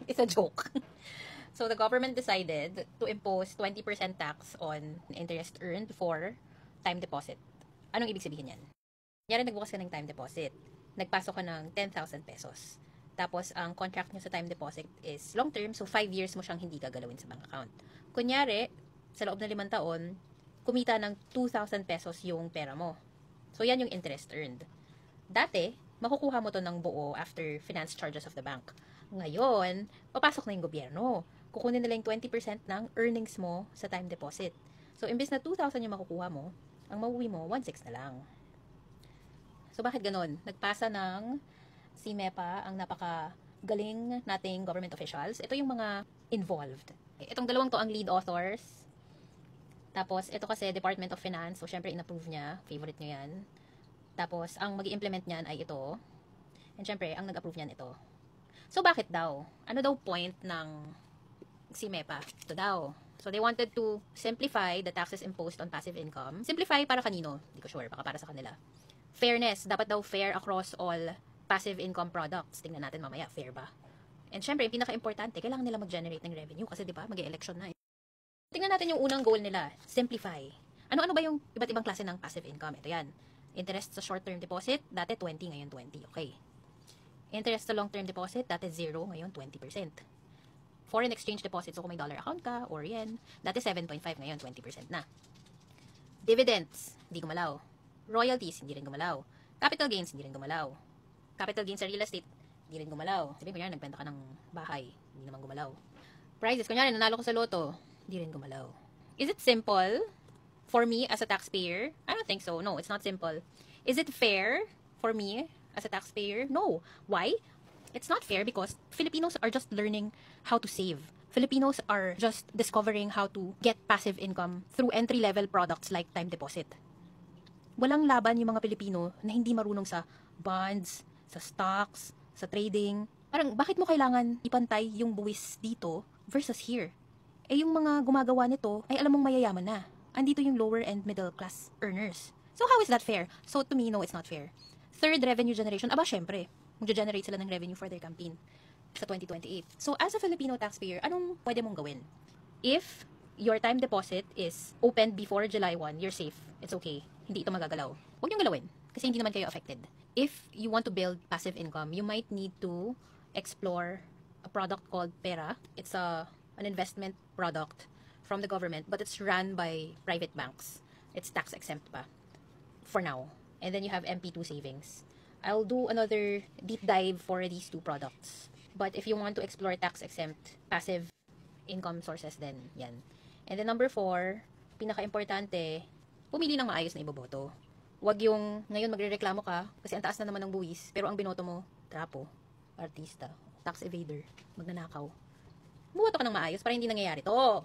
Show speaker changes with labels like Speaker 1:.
Speaker 1: It's a joke. So the government decided to impose 20% tax on interest earned for time deposit. Anong ibig sabihin yan? Kunyari nagbukas ka ng time deposit. Nagpasok ka ng 10,000 pesos. Tapos ang contract nyo sa time deposit is long term, so 5 years mo siyang hindi gagalawin sa bank account. Kunyari, sa loob ng 5 taon, kumita ng 2,000 pesos yung pera mo. So yan yung interest earned. Dati, makukuha mo to ng buo after finance charges of the bank. Ngayon, papasok na yung gobyerno. Kukunin nila yung 20% ng earnings mo sa time deposit. So, imbes na 2,000 yung makukuha mo, ang mauwi mo, 1,600 na lang. So, bakit ganun? Nagpasa ng CMEPA, ang napakagaling nating government officials. Ito yung mga involved. Itong dalawang to ang lead authors. Tapos, ito kasi Department of Finance. So, syempre, in-approve niya. Favorite niyo yan. Tapos, ang mag-i-implement niyan ay ito. And syempre, ang nag-approve niyan ito. So, bakit daw? Ano daw point ng CMEPA? Ito daw. So, they wanted to simplify the taxes imposed on passive income. Simplify para kanino? Hindi ko sure. Baka para sa kanila. Fairness. Dapat daw fair across all passive income products. Tingnan natin mamaya. Fair ba? And syempre, yung pinaka-importante, kailangan nila mag-generate ng revenue. Kasi diba, mag-e-election na. Tingnan natin yung unang goal nila. Simplify. Ano-ano ba yung iba't ibang klase ng passive income? Ito yan. Interest sa short-term deposit, dati 20, ngayon 20. Okay. Interest sa long-term deposit, dati 0, ngayon 20%. Foreign exchange deposit, so kung may dollar account ka, or yen, dati 7.5, ngayon 20% na. Dividends, hindi gumalaw. Royalties, hindi rin gumalaw. Capital gains, hindi rin gumalaw. Capital gains sa real estate, hindi rin gumalaw. Sabihin, kunyari, nagbenta ka ng bahay, hindi naman gumalaw. Prizes, kunyari, nanalo ko sa loto, hindi rin gumalaw. Is it simple for me as a taxpayer? I don't think so. No, it's not simple. Is it fair for me as a taxpayer? No. Why? It's not fair because Filipinos are just learning how to save. Filipinos are just discovering how to get passive income through entry-level products like time deposit. Walang laban yung mga Pilipino na hindi marunong sa bonds, sa stocks, sa trading. Parang, bakit mo kailangan ipantay yung buwis dito versus here? Eh, yung mga gumagawa nito, ay alam mong mayayaman na. Andito yung lower and middle class earners. So, how is that fair? So, to me, no, it's not fair. Third, revenue generation. Aba, syempre, mag-generate sila ng revenue for their campaign sa 2028. So, as a Filipino taxpayer, anong pwede mong gawin? If your time deposit is opened before July 1, you're safe. It's okay. Hindi ito magagalaw. Huwag niyong galawin kasi hindi naman kayo affected. If you want to build passive income, you might need to explore a product called Pera. It's an investment product from the government, but it's run by private banks. It's tax exempt pa for now. And then you have MP2 savings. I'll do another deep dive for these two products. But if you want to explore tax-exempt passive income sources, then yan. And then number 4, pinaka-importante, pumili ng maayos na iboboto. Huwag yung ngayon magrereklamo ka kasi ang taas na naman ng buwis, pero ang binoto mo, trapo, artista, tax evader, magnanakaw. Bumoto ka ng maayos para hindi nangyayari to.